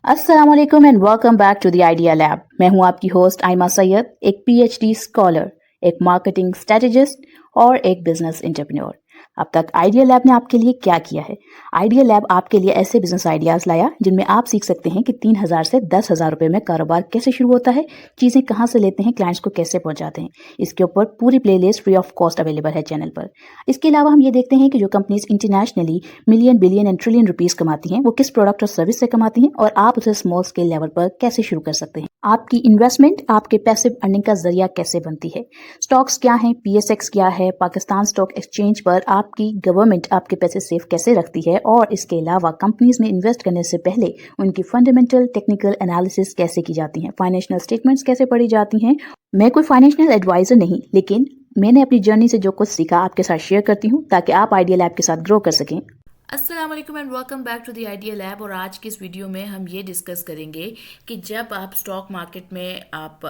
अस्सलाम वालेकुम and welcome back to the idea lab. मैं हूं आपकी होस्ट आयमा सैयद, एक पीएचडी स्कॉलर, एक मार्केटिंग स्ट्रेटेजिस्ट और एक बिजनेस एंटरप्रेन्योर। अब तक आइडिया लैब ने आपके लिए क्या किया है? आइडिया लैब आपके लिए ऐसे बिजनेस आइडियाज लाया जिनमें आप सीख सकते हैं कि 3,000 से 10,000 रुपए में कारोबार कैसे शुरू होता है, चीजें कहां से लेते हैं, क्लाइंट्स को कैसे पहुंचाते हैं। इसके ऊपर पूरी playlist free of cost available है चैनल पर। इसके अलावा हम ये देखते हैं कि जो companies internationally million billion and trillion rupees कमाती हैं वो किस प्रोडक्ट और सर्विस से कमाती हैं और आप उसे स्मॉल स्केल लेवल पर कैसे शुरू कर सकते हैं। आपकी इन्वेस्टमेंट आपके पैसिव अर्निंग का जरिया कैसे बनती है। स्टॉक्स क्या हैं, पीएसएक्स क्या है, पाकिस्तान स्टॉक एक्सचेंज पर आपकी गवर्नमेंट आपके पैसे सेफ कैसे रखती है, और इसके अलावा कंपनीज में इन्वेस्ट करने से पहले उनकी फंडामेंटल टेक्निकल एनालिसिस कैसे की जाती है, फाइनेंशियल स्टेटमेंट्स कैसे पढ़ी जाती हैं। मैं कोई फाइनेंशियल एडवाइजर नहीं, लेकिन मैंने अपनी जर्नी से जो कुछ सीखा आपके साथ शेयर करती हूँ ताकि आप आइडिया लैब के साथ ग्रो कर सकें। अस्सलाम वालेकुम and welcome back to the idea lab. और आज की इस वीडियो में हम ये डिस्कस करेंगे कि जब आप स्टॉक मार्केट में आप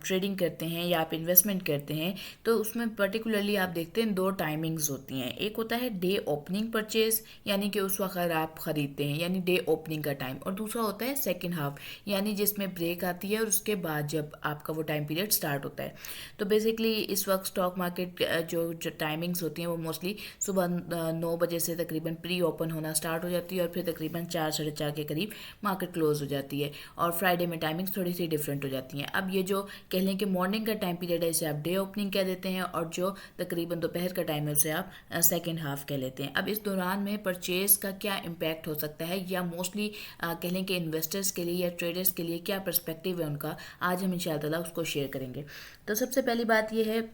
ट्रेडिंग करते हैं या आप इन्वेस्टमेंट करते हैं तो उसमें पर्टिकुलरली आप देखते हैं दो टाइमिंग्स होती हैं। एक होता है डे ओपनिंग परचेज, यानी कि उस वक्त आप ख़रीदते हैं यानी डे ओपनिंग का टाइम, और दूसरा होता है सेकेंड हाफ, यानी जिसमें ब्रेक आती है और उसके बाद जब आपका वो टाइम पीरियड स्टार्ट होता है। तो बेसिकली इस वक्त स्टॉक मार्केट जो टाइमिंग्स होती हैं वो मोस्टली सुबह 9 बजे से तकरीबन प्री ओपन होना स्टार्ट हो जाती है और फिर तकरीबन 4 साढ़े 4 के करीब मार्केट क्लोज हो जाती है। और फ्राइडे में टाइमिंग्स थोड़ी सी डिफरेंट हो जाती हैं। अब ये जो कह लें कि मॉर्निंग का टाइम पीरियड है इसे आप डे ओपनिंग कह देते हैं, और जो तकरीबन दोपहर का टाइम है उसे आप सेकेंड हाफ कह लेते हैं। अब इस दौरान में परचेज का क्या इम्पैक्ट हो सकता है, या मोस्टली कह लें कि इन्वेस्टर्स के लिए या ट्रेडर्स के लिए क्या पर्सपेक्टिव है उनका, आज हम इंशाअल्लाह उसको शेयर करेंगे। तो सबसे पहली बात यह है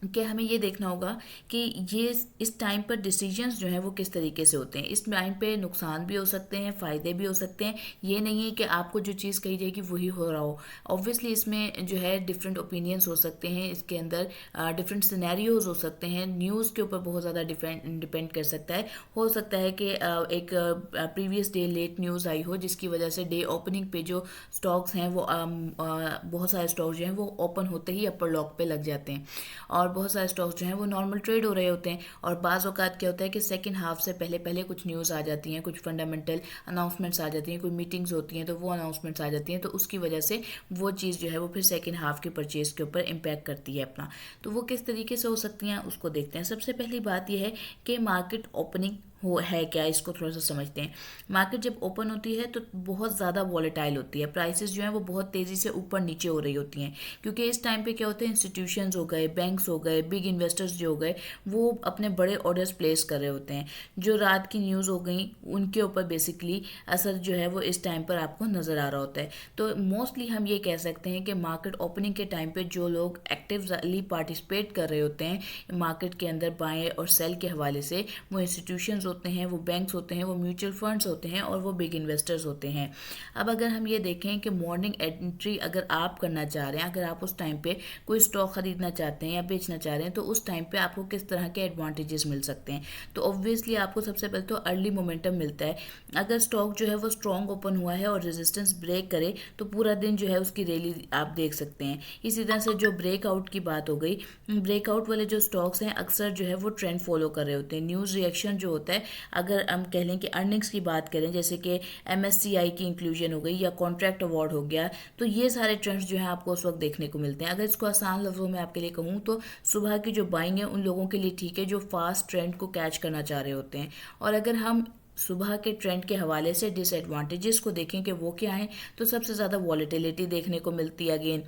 कि हमें ये देखना होगा कि ये इस टाइम पर डिसीजंस जो हैं वो किस तरीके से होते हैं। इस टाइम पे नुकसान भी हो सकते हैं, फ़ायदे भी हो सकते हैं। ये नहीं है कि आपको जो चीज़ कही जाएगी वही हो रहा हो। ऑब्वियसली इसमें जो है डिफरेंट ओपिनियंस हो सकते हैं, इसके अंदर डिफरेंट सिनेरियोज हो सकते हैं, न्यूज़ के ऊपर बहुत ज़्यादा डिपेंड कर सकता है। हो सकता है कि एक प्रीवियस डे लेट न्यूज़ आई हो जिसकी वजह से डे ओपनिंग पे जो स्टॉक्स हैं वो बहुत सारे स्टॉक्स जो हैं वो ओपन होते ही अपर लॉक पे लग जाते हैं, और बहुत सारे स्टॉक्स जो हैं वो नॉर्मल ट्रेड हो रहे होते हैं। और बाज़ औक़ात क्या होता है कि सेकंड हाफ से पहले पहले कुछ न्यूज़ आ जाती हैं, कुछ फंडामेंटल अनाउंसमेंट्स आ जाती हैं, कोई मीटिंग्स होती हैं तो वो अनाउंसमेंट्स आ जाती हैं, तो उसकी वजह से वो चीज़ जो है वो फिर सेकंड हाफ के परचेज के ऊपर इम्पैक्ट करती है अपना। तो वो किस तरीके से हो सकती हैं उसको देखते हैं। सबसे पहली बात यह है कि मार्केट ओपनिंग हो है क्या, इसको थोड़ा सा समझते हैं। मार्केट जब ओपन होती है तो बहुत ज़्यादा वॉलेटाइल होती है, प्राइसेस जो हैं वो बहुत तेज़ी से ऊपर नीचे हो रही होती हैं, क्योंकि इस टाइम पे क्या होते हैं, इंस्टीट्यूशंस हो गए, बैंक्स हो गए, बिग इन्वेस्टर्स जो हो गए, वो अपने बड़े ऑर्डर्स प्लेस कर रहे होते हैं। जो रात की न्यूज़ हो गई उनके ऊपर बेसिकली असर जो है वो इस टाइम पर आपको नज़र आ रहा होता है। तो मोस्टली हम ये कह सकते हैं कि मार्केट ओपनिंग के टाइम पे जो लोग एक्टिवली पार्टिसिपेट कर रहे होते हैं मार्केट के अंदर बाय और सेल के हवाले से, वो इंस्टीट्यूशंस होते हैं, वो बैंक्स होते हैं, वो म्यूचुअल फंड्स होते हैं, और वो बिग इन्वेस्टर्स होते हैं। अब अगर हम ये देखें कि मॉर्निंग एंट्री अगर आप करना चाह रहे हैं, अगर आप उस टाइम पे कोई स्टॉक खरीदना चाहते हैं या बेचना चाह रहे हैं, तो उस टाइम पे आपको किस तरह के एडवांटेजेस मिल सकते हैं। तो ऑब्वियसली आपको सबसे पहले तो अर्ली मोमेंटम मिलता है। अगर स्टॉक जो है वो स्ट्रॉन्ग ओपन हुआ है और रेजिस्टेंस ब्रेक करे तो पूरा दिन जो है उसकी रैली आप देख सकते हैं। इसी तरह से जो ब्रेकआउट की बात हो गई, ब्रेकआउट वाले जो स्टॉक्स हैं अक्सर जो है वो ट्रेंड फॉलो कर रहे होते हैं। न्यूज़ रिएक्शन जो होता है, अगर हम कह लें कि अर्निंग्स की बात करें, जैसे कि एमएससीआई की इंक्लूजन हो गई या कॉन्ट्रैक्ट अवार्ड हो गया, तो ये सारे ट्रेंड्स जो है आपको उस वक्त देखने को मिलते हैं। अगर इसको आसान लफ्ज़ों में आपके लिए कहूँ तो सुबह की जो बाइंग है उन लोगों के लिए ठीक है जो फास्ट ट्रेंड को कैच करना चाह रहे होते हैं। और अगर हम सुबह के ट्रेंड के हवाले से डिसएडवांटेजेस को देखें कि वो क्या है, तो सबसे ज़्यादा वॉलेटिलिटी देखने को मिलती है। अगेन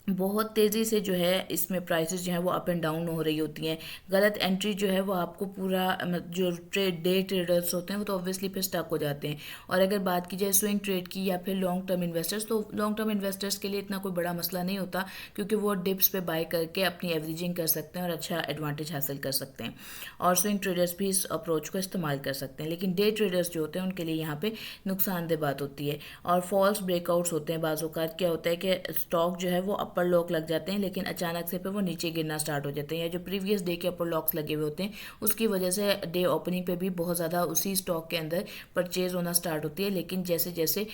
बहुत तेज़ी से जो है इसमें प्राइसेस जो है वो अप एंड डाउन हो रही होती हैं। गलत एंट्री जो है वो आपको पूरा जो डे ट्रेडर्स होते हैं वो तो ऑब्वियसली फिर स्टक हो जाते हैं। और अगर बात की जाए स्विंग ट्रेड की या फिर लॉन्ग टर्म इन्वेस्टर्स, तो लॉन्ग टर्म इन्वेस्टर्स के लिए इतना कोई बड़ा मसला नहीं होता, क्योंकि वो डिप्स पे बाय करके अपनी एवरेजिंग कर सकते हैं और अच्छा एडवांटेज हासिल कर सकते हैं, और स्विंग ट्रेडर्स भी इस अप्रोच को इस्तेमाल कर सकते हैं। लेकिन डे ट्रेडर्स जो होते हैं उनके लिए यहाँ पे नुकसानदेह बात होती है। और फॉल्स ब्रेकआउट्स होते हैं, बाज़ औक़ात क्या होता है कि स्टॉक जो है वो अपर लॉक लग जाते हैं, लेकिन अचानक से फिर वो नीचे गिरना स्टार्ट हो जाते हैं, या जो प्रीवियस डे के अपर लॉक्स लगे हुए होते हैं उसकी वजह से डे ओपनिंग पे भी बहुत ज़्यादा उसी स्टॉक के अंदर परचेज होना स्टार्ट होती है। लेकिन जैसे जैसे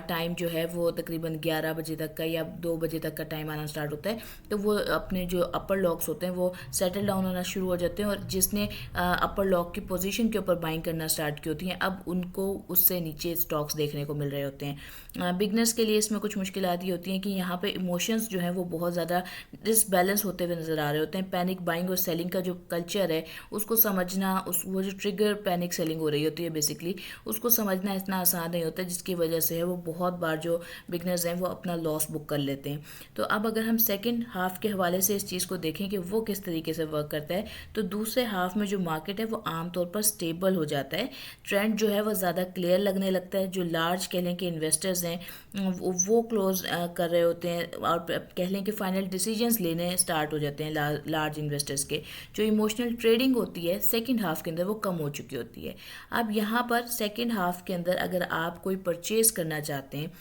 टाइम जो है वो तकरीबन 11 बजे तक का या 2 बजे तक का टाइम आना स्टार्ट होता है, तो वो अपने जो अपर लॉक्स होते हैं वो सेटल डाउन होना शुरू हो जाते हैं, और जिसने अपर लॉक की पोजीशन के ऊपर बाइंग करना स्टार्ट की होती हैं, अब उनको उससे नीचे स्टॉक्स देखने को मिल रहे होते हैं। बिगनर्स के लिए इसमें कुछ मुश्किलात ये होती हैं कि यहाँ पे इमोशंस जो हैं वो बहुत ज़्यादा डिसबैलेंस होते हुए नज़र आ रहे होते हैं। पैनिक बाइंग और सेलिंग का जो कल्चर है उसको समझना, उस वो जो ट्रिगर पैनिक सेलिंग हो रही होती है बेसिकली, उसको समझना इतना आसान नहीं होता, जिसकी वजह से है वो बहुत बार जो बिगनर्स हैं वो अपना लॉस बुक कर लेते हैं। तो अब अगर हम सेकेंड हाफ के हवाले से इस चीज़ को देखें कि वो किस तरीके से वर्क करता है, तो दूसरे हाफ में जो मार्केट है वो आमतौर पर स्टेबल हो जाता है। ट्रेंड जो है वो ज़्यादा क्लियर लगने लगता है। जो लार्ज कह लें कि इन्वेस्टर्स हैं वो क्लोज कर रहे होते हैं, और कह लें कि फाइनल डिसीजंस लेने स्टार्ट हो जाते हैं लार्ज इन्वेस्टर्स के। जो इमोशनल ट्रेडिंग होती है सेकंड हाफ के अंदर वो कम हो चुकी होती है। अब यहाँ पर सेकंड हाफ के अंदर अगर आप कोई परचेज करना चाहते हैं,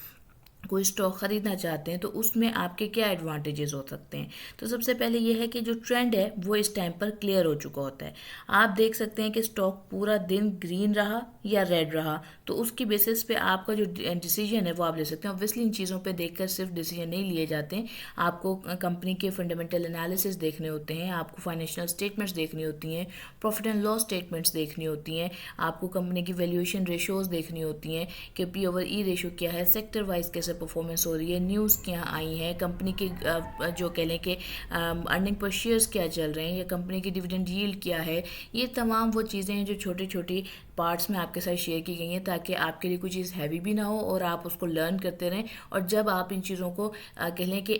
कोई स्टॉक खरीदना चाहते हैं, तो उसमें आपके क्या एडवांटेजेस हो सकते हैं। तो सबसे पहले ये है कि जो ट्रेंड है वो इस टाइम पर क्लियर हो चुका होता है। आप देख सकते हैं कि स्टॉक पूरा दिन ग्रीन रहा या रेड रहा, तो उसकी बेसिस पे आपका जो डिसीजन है वो आप ले सकते हैं। ऑब्वियसली इन चीज़ों पे देखकर सिर्फ डिसीजन नहीं लिए जाते हैं, आपको कंपनी के फंडामेंटल एनालिसिस देखने होते हैं, आपको फाइनेंशियल स्टेटमेंट्स देखनी होती हैं, प्रॉफिट एंड लॉस स्टेटमेंट्स देखनी होती हैं, आपको कंपनी की वैल्यूएशन रेशोज़ देखनी होती हैं कि पी ओवर ई रेशो क्या है, सेक्टर वाइज कैसे परफॉर्मेंस हो रही है, न्यूज़ क्या आई है, कंपनी के जो कह लें कि अर्निंग पर शेयर्स क्या चल रहे हैं, या कंपनी की डिविडेंड यील्ड क्या है। ये तमाम वो चीज़ें हैं जो छोटी छोटी पार्ट्स में आपके साथ शेयर की गई हैं, ताकि आपके लिए कोई चीज़ हैवी भी ना हो और आप उसको लर्न करते रहें। और जब आप इन चीज़ों को कह लें कि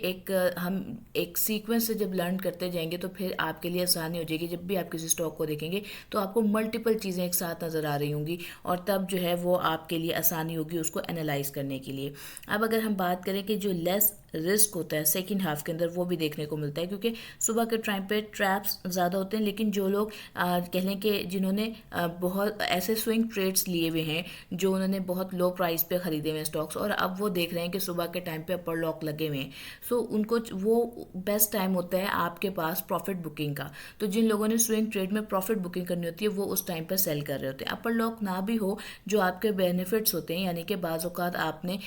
हम एक सीक्वेंस से जब लर्न करते जाएंगे, तो फिर आपके लिए आसानी हो जाएगी। जब भी आप किसी स्टॉक को देखेंगे तो आपको मल्टीपल चीज़ें एक साथ नज़र आ रही होंगी, और तब जो है वो आपके लिए आसानी होगी उसको एनालाइज करने के लिए। अब अगर हम बात करें कि जो लेस रिस्क होता है सेकंड हाफ के अंदर, वो भी देखने को मिलता है, क्योंकि सुबह के टाइम पे ट्रैप्स ज़्यादा होते हैं। लेकिन जो लोग कह लें कि जिन्होंने बहुत ऐसे स्विंग ट्रेड्स लिए हुए हैं, जो उन्होंने बहुत लो प्राइस पे ख़रीदे हुए हैं स्टॉक्स, और अब वो देख रहे हैं कि सुबह के टाइम पे अपर लॉक लगे हुए हैं, सो उनको वो बेस्ट टाइम होता है आपके पास प्रॉफिट बुकिंग का। तो जिन लोगों ने स्विंग ट्रेड में प्रॉफिट बुकिंग करनी होती है वो उस टाइम पर सेल कर रहे होते हैं। अपर लॉक ना भी हो, जो आपके बेनिफिट्स होते हैं, यानी कि बाज़ औक़ात आपने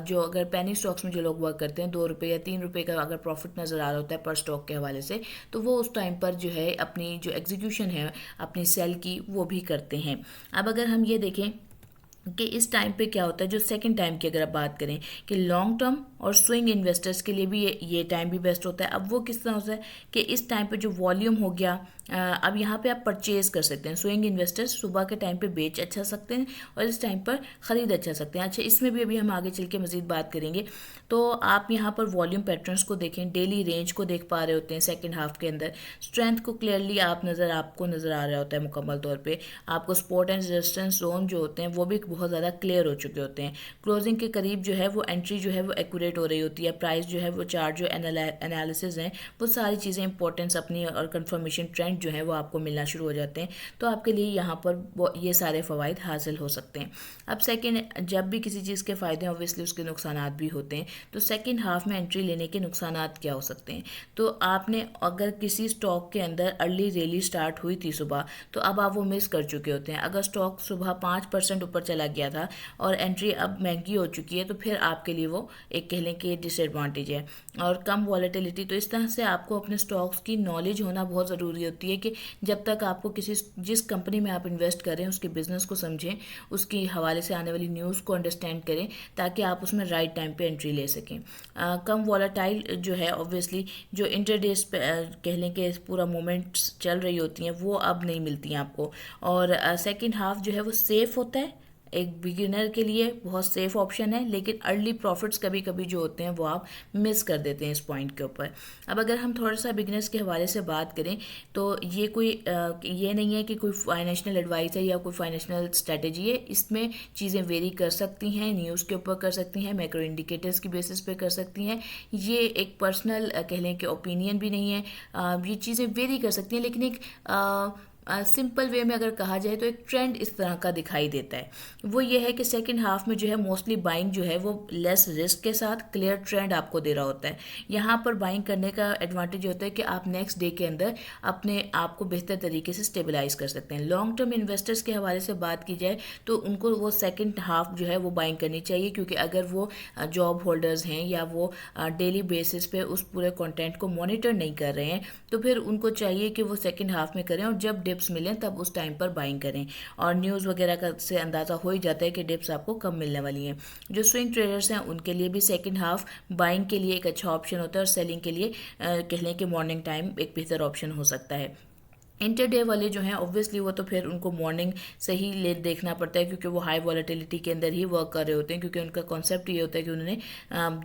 जो अगर पेनी स्टॉक्स में जो लोग वर्क करते हैं, 2 रुपये या 3 रुपये का अगर प्रॉफिट नज़र आ रहा होता है पर स्टॉक के हवाले से, तो वो उस टाइम पर जो है अपनी जो एग्जीक्यूशन है अपनी सेल की वो भी करते हैं। अब अगर हम ये देखें कि इस टाइम पे क्या होता है, जो सेकंड टाइम की अगर आप बात करें कि लॉन्ग टर्म और स्विंग इन्वेस्टर्स के लिए भी ये टाइम भी बेस्ट होता है। अब वो किस तरह होता है कि इस टाइम पे जो वॉल्यूम हो गया, अब यहाँ पे आप परचेज कर सकते हैं। स्विंग इन्वेस्टर्स सुबह के टाइम पे बेच अच्छा सकते हैं और इस टाइम पर ख़रीद अच्छा सकते हैं। अच्छा, इसमें भी अभी हम आगे चल के मज़ीद बात करेंगे। तो आप यहाँ पर वॉल्यूम पैटर्न्स को देखें, डेली रेंज को देख पा रहे होते हैं सेकेंड हाफ के अंदर, स्ट्रेंथ को क्लियरली आपको नज़र आ रहा होता है मुकम्मल तौर पर। आपको सपोर्ट एंड रेजिस्टेंस जोन जो होते हैं वो भी बहुत ज़्यादा क्लियर हो चुके होते हैं। क्लोजिंग के करीब जो है वो एंट्री जो है वो एक्यूरेट हो रही होती है। प्राइस जो है वो चार्ट जो एनालिसिस हैं वो सारी चीज़ें इंपॉर्टेंस अपनी और कंफर्मेशन ट्रेंड जो है वो आपको मिलना शुरू हो जाते हैं। तो आपके लिए यहाँ पर ये सारे फ़वाइद हासिल हो सकते हैं। अब सेकेंड, जब भी किसी चीज़ के फ़ायदे हैं ऑब्वियसली उसके नुकसानात भी होते हैं। तो सेकेंड हाफ में एंट्री लेने के नुकसानात क्या हो सकते हैं। तो आपने अगर किसी स्टॉक के अंदर अर्ली रैली स्टार्ट हुई थी सुबह, तो अब आप वो मिस कर चुके होते हैं। अगर स्टॉक सुबह 5% ऊपर चला गया था और एंट्री अब महंगी हो चुकी है, तो फिर आपके लिए वो एक कह लें कि डिसएडवांटेज है। और कम वॉलेटिलिटी, तो इस तरह से आपको अपने स्टॉक्स की नॉलेज होना बहुत ज़रूरी होती है कि जब तक आपको जिस कंपनी में आप इन्वेस्ट करें उसके बिजनेस को समझें, उसके हवाले से आने वाली न्यूज़ को अंडरस्टैंड करें, ताकि आप उसमें राइट टाइम पे एंट्री ले सकें। कम वॉलेटाइल जो है ऑब्वियसली जो इंटरडेज पे कह लें कि पूरा मोमेंट्स चल रही होती हैं वो अब नहीं मिलती हैं आपको। और सेकेंड हाफ जो है वो सेफ़ होता है, एक बिगिनर के लिए बहुत सेफ ऑप्शन है, लेकिन अर्ली प्रॉफिट्स कभी कभी जो होते हैं वो आप मिस कर देते हैं इस पॉइंट के ऊपर। अब अगर हम थोड़ा सा बिगिनर्स के हवाले से बात करें, तो ये ये नहीं है कि कोई फाइनेंशियल एडवाइस है या कोई फाइनेंशियल स्ट्रेटेजी है। इसमें चीज़ें वेरी कर सकती हैं, न्यूज़ के ऊपर कर सकती हैं, मैक्रो इंडिकेटर्स की बेसिस पे कर सकती हैं। ये एक पर्सनल कह लें कि ओपिनियन भी नहीं है, ये चीज़ें वेरी कर सकती हैं, लेकिन एक सिंपल वे में अगर कहा जाए तो एक ट्रेंड इस तरह का दिखाई देता है। वो ये है कि सेकंड हाफ में जो है मोस्टली बाइंग जो है वो लेस रिस्क के साथ क्लियर ट्रेंड आपको दे रहा होता है। यहाँ पर बाइंग करने का एडवांटेज होता है कि आप नेक्स्ट डे के अंदर अपने आप को बेहतर तरीके से स्टेबलाइज कर सकते हैं। लॉन्ग टर्म इन्वेस्टर्स के हवाले से बात की जाए तो उनको वो सेकंड हाफ जो है वो बाइंग करनी चाहिए, क्योंकि अगर वो जॉब होल्डर्स हैं या वो डेली बेसिस पे उस पूरे कंटेंट को मॉनिटर नहीं कर रहे हैं तो फिर उनको चाहिए कि वो सेकंड हाफ में करें और जब डिप्स मिलें तब उस टाइम पर बाइंग करें। और न्यूज़ वगैरह का से अंदाज़ा हो ही जाता है कि डिप्स आपको कब मिलने वाली हैं। जो स्विंग ट्रेडर्स हैं उनके लिए भी सेकंड हाफ बाइंग के लिए एक अच्छा ऑप्शन होता है और सेलिंग के लिए कह लें कि मॉर्निंग टाइम एक बेहतर ऑप्शन हो सकता है। इंटरडे वाले जो हैं ऑब्वियसली वो तो फिर उनको मॉर्निंग से ही ले देखना पड़ता है, क्योंकि वो हाई वॉलेटिलिटी के अंदर ही वर्क कर रहे होते हैं, क्योंकि उनका कॉन्सेप्ट ये होता है कि उन्होंने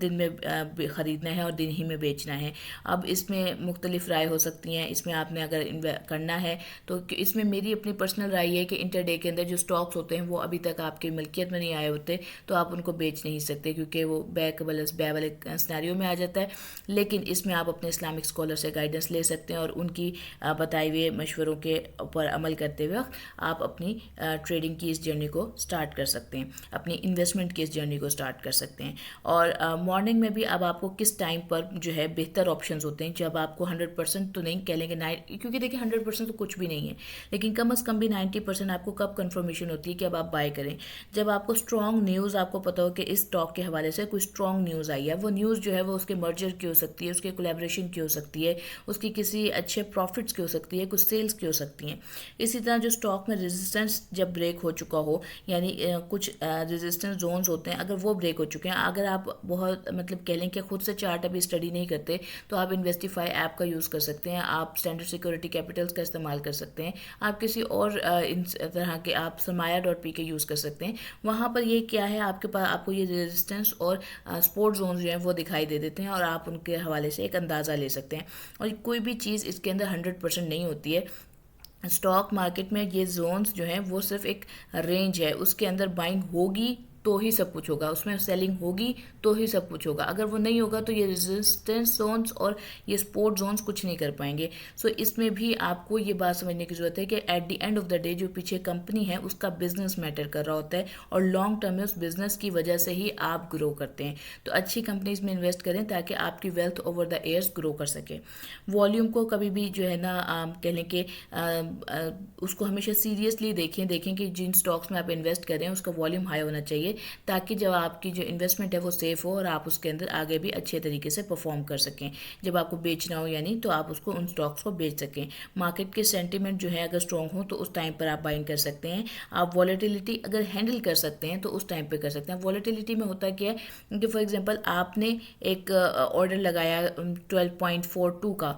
दिन में ख़रीदना है और दिन ही में बेचना है। अब इसमें मुख्तलिफ राय हो सकती हैं, इसमें आपने अगर करना है तो इसमें मेरी अपनी पर्सनल राय है कि इंटरडे के अंदर जो स्टॉक्स होते हैं वो अभी तक आपकी मिल्कियत में नहीं आए होते तो आप उनको बेच नहीं सकते, क्योंकि वो बै वाले सिनेरियो में आ जाता है। लेकिन इसमें आप अपने इस्लामिक स्कॉलर से गाइडेंस ले सकते हैं और उनकी बताए हुए मशवरों के ऊपर अमल करते हुए आप अपनी ट्रेडिंग की इस जर्नी को स्टार्ट कर सकते हैं, अपनी इन्वेस्टमेंट की इस जर्नी को स्टार्ट कर सकते हैं। और मॉर्निंग में भी अब आपको किस टाइम पर जो है बेहतर ऑप्शंस होते हैं, जब आपको 100% तो नहीं कह लेंगे क्योंकि देखिए 100% तो कुछ भी नहीं है, लेकिन कम अज़ कम भी 90% आपको कब कंफर्मेशन होती है कि अब आप बाय करें, जब आपको स्ट्रॉन्ग न्यूज़ आपको पता हो कि इस स्टॉक के हवाले से कोई स्ट्रॉन्ग न्यूज़ आई है। वो न्यूज़ जो है वो उसके मर्जर की हो सकती है, उसके कोलैबोरेशन की हो सकती है, उसकी किसी अच्छे प्रॉफिट्स की हो सकती है, कुछ सेल्स की हो सकती हैं। इसी तरह जो स्टॉक में रेजिस्टेंस जब ब्रेक हो चुका हो, यानी कुछ रेजिस्टेंस जोन्स होते हैं, अगर वो ब्रेक हो चुके हैं, अगर आप बहुत मतलब कह लें कि खुद से चार्ट अभी स्टडी नहीं करते तो आप इन्वेस्टिफाई ऐप का यूज़ कर सकते हैं, आप स्टैंडर्ड सिक्योरिटी कैपिटल्स का इस्तेमाल कर सकते हैं, आप किसी और इन तरह के आप सरमाया.पी यूज़ कर सकते हैं। वहाँ पर ये क्या है, आपके पास आपको ये रेजिस्टेंस और सपोर्ट जोन जो हैं वो दिखाई दे देते हैं और आप उनके हवाले से एक अंदाज़ा ले सकते हैं। और कोई भी चीज़ इसके अंदर 100% नहीं होती है। स्टॉक मार्केट में ये जोन्स जो हैं वो सिर्फ एक रेंज है, उसके अंदर बाइंग होगी तो ही सब कुछ होगा, उसमें सेलिंग होगी तो ही सब कुछ होगा। अगर वो नहीं होगा तो ये रेजिस्टेंस जोन्स और ये सपोर्ट जोन्स कुछ नहीं कर पाएंगे। सो इसमें भी आपको ये बात समझने की ज़रूरत है कि at the end of the day जो पीछे कंपनी है उसका बिजनेस मैटर कर रहा होता है और लॉन्ग टर्म में उस बिजनेस की वजह से ही आप ग्रो करते हैं। तो अच्छी कंपनीज में इन्वेस्ट करें ताकि आपकी wealth over the years grow कर सके। वॉल्यूम को कभी भी जो है ना कह लें कि उसको हमेशा सीरियसली देखें कि जिन स्टॉक्स में आप इन्वेस्ट कर रहे हैं उसका वॉल्यूम हाई होना चाहिए, ताकि जब आपकी जो इन्वेस्टमेंट है वो सेफ हो और आप उसके अंदर आगे भी अच्छे तरीके से परफॉर्म कर सकें। जब आपको बेचना हो यानी तो आप उसको उन स्टॉक्स को बेच सकें। मार्केट के सेंटीमेंट जो है अगर स्ट्रॉन्ग हो तो उस टाइम पर आप बाइंग कर सकते हैं। आप वॉलेटिलिटी अगर हैंडल कर सकते हैं तो उस टाइम पर कर सकते हैं। वॉलेटिलिटी में होता क्या है कि फॉर एग्जांपल आपने एक ऑर्डर लगाया 12.42 का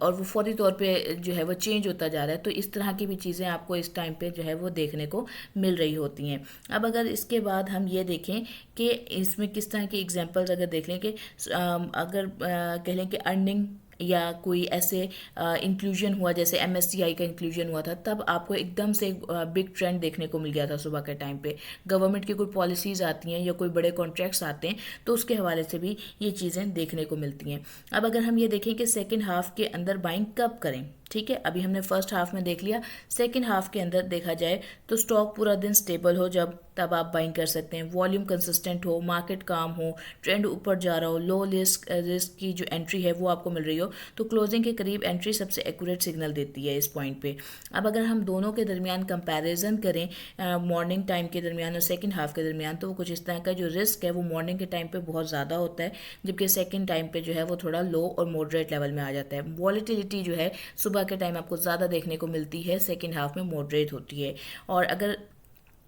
और वो फौरी तौर पे जो है वो चेंज होता जा रहा है, तो इस तरह की भी चीज़ें आपको इस टाइम पे जो है वो देखने को मिल रही होती हैं। अब अगर इसके बाद हम ये देखें कि इसमें किस तरह की एग्जांपल्स अगर देख लें कि अगर कह लें कि अर्निंग या कोई ऐसे इंक्लूजन हुआ, जैसे MSCI का इंक्लूजन हुआ था, तब आपको एकदम से बिग ट्रेंड देखने को मिल गया था सुबह के टाइम पे। गवर्नमेंट की कोई पॉलिसीज़ आती हैं या कोई बड़े कॉन्ट्रैक्ट्स आते हैं तो उसके हवाले से भी ये चीज़ें देखने को मिलती हैं। अब अगर हम ये देखें कि सेकेंड हाफ के अंदर बाइंग कब करें, ठीक है, अभी हमने फर्स्ट हाफ में देख लिया। सेकेंड हाफ के अंदर देखा जाए तो स्टॉक पूरा दिन स्टेबल हो जब, तब आप बाइंग कर सकते हैं। वॉल्यूम कंसिस्टेंट हो, मार्केट काम हो, ट्रेंड ऊपर जा रहा हो, लो रिस्क की जो एंट्री है वो आपको मिल रही हो, तो क्लोजिंग के करीब एंट्री सबसे एक्यूरेट सिग्नल देती है इस पॉइंट पे। अब अगर हम दोनों के दरमियान कंपैरिजन करें मॉर्निंग टाइम के दरमियान और सेकेंड हाफ के दरमियान, तो वो कुछ इस तरह का जो रिस्क है वो मॉर्निंग के टाइम पे बहुत ज़्यादा होता है, जबकि सेकेंड टाइम पे जो है वो थोड़ा लो और मॉडरेट लेवल में आ जाता है। वॉलेटिलिटी जो है सुबह के टाइम आपको ज़्यादा देखने को मिलती है, सेकेंड हाफ में मॉडरेट होती है। और अगर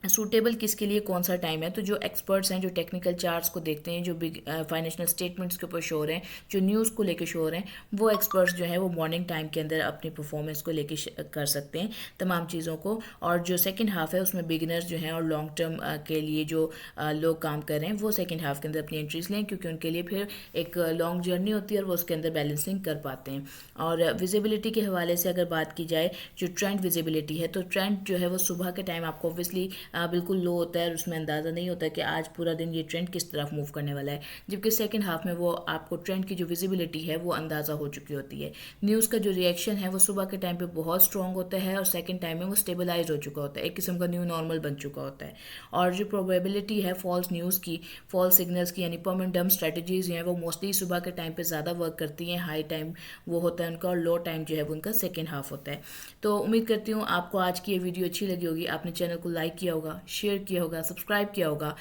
सूटेबल किसके लिए कौन सा टाइम है, तो जो एक्सपर्ट्स हैं, जो टेक्निकल चार्ट्स को देखते हैं, जो बिग फाइनेंशियल स्टेटमेंट्स के ऊपर शो हो रहे हैं, जो न्यूज़ को लेके शो हो रहे हैं, वो एक्सपर्ट्स जो है वो मॉर्निंग टाइम के अंदर अपनी परफॉर्मेंस को लेके कर सकते हैं तमाम चीज़ों को। और जो सेकंड हाफ है उसमें बिगिनर्स जो हैं और लॉन्ग टर्म के लिए जो लोग काम कर रहे हैं वो सेकेंड हाफ के अंदर अपनी एंट्रीज लें, क्योंकि उनके लिए फिर एक लॉन्ग जर्नी होती है और वो उसके अंदर बैलेंसिंग कर पाते हैं। और विजिबिलिटी के हवाले से अगर बात की जाए, जो ट्रेंड विजिबिलिटी है, तो ट्रेंड जो है वो सुबह के टाइम आपको ऑब्वियसली बिल्कुल लो होता है और उसमें अंदाज़ा नहीं होता कि आज पूरा दिन ये ट्रेंड किस तरफ मूव करने वाला है, जबकि सेकंड हाफ में वो आपको ट्रेंड की जो विजिबिलिटी है वो अंदाज़ा हो चुकी होती है। न्यूज़ का जो रिएक्शन है वो सुबह के टाइम पे बहुत स्ट्रॉन्ग होता है और सेकंड टाइम में वो स्टेबलाइज हो चुका होता है, एक किस्म का न्यू नॉर्मल बन चुका होता है। और जो प्रोबेबिलिटी है फॉल्स न्यूज़ की, फॉल्स सिग्नल्स की, यानी मोमेंटम स्ट्रेटजीज हैं वो मोस्टली सुबह के टाइम पे ज़्यादा वर्क करती हैं। हाई टाइम वो होता है उनका और लो टाइम जो है वो उनका सेकेंड हाफ होता है। तो उम्मीद करती हूँ आपको आज की ये वीडियो अच्छी लगी होगी, आपने चैनल को लाइक किया होगा, शेयर किया होगा, सब्सक्राइब किया होगा।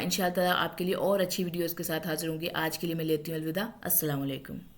इंशाल्लाह आपके लिए और अच्छी वीडियोज़ के साथ हाजिर होंगी। आज के लिए मैं लेती हूँ अलविदा। अस्सलाम वालेकुम।